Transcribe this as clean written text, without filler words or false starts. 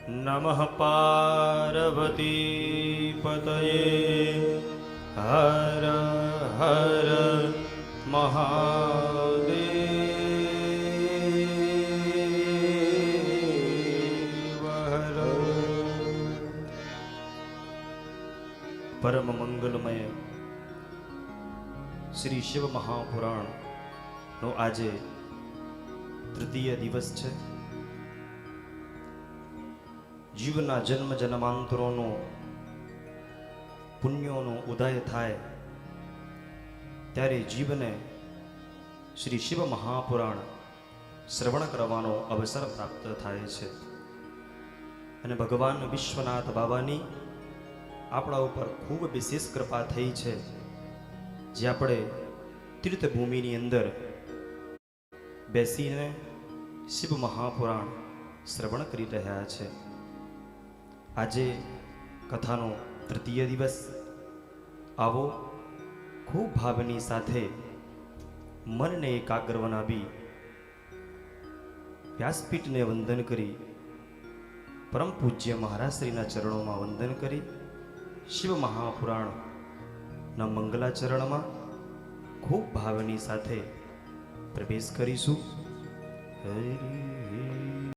नमः पार्वती पतये हर हर महादेव हर। परम मंगलमय श्री शिव महापुराण नो आजे तृतीय दिवस है। जीवना जन्म जन्मांतरोनो पुण्योनो उदय थाय त्यारे जीवने श्री शिव महापुराण श्रवण करवानो अवसर प्राप्त थाय छे। अने भगवान विश्वनाथ बाबानी आपणा उपर खूब विशेष कृपा थई छे, जे आपणे तीर्थभूमिनी अंदर बेसीने शिव महापुराण श्रवण करी रह्या छे। आजे कथानो तृतीय दिवस। आवो खूब भावनी साथे मन ने एकाग्र बनावी व्यासपीठ ने वंदन करी परम पूज्य महाराज श्रीना चरणों में वंदन करी शिव महापुराण ना मंगलाचरण में खूब भावनी साथे प्रवेश करीशु। हरि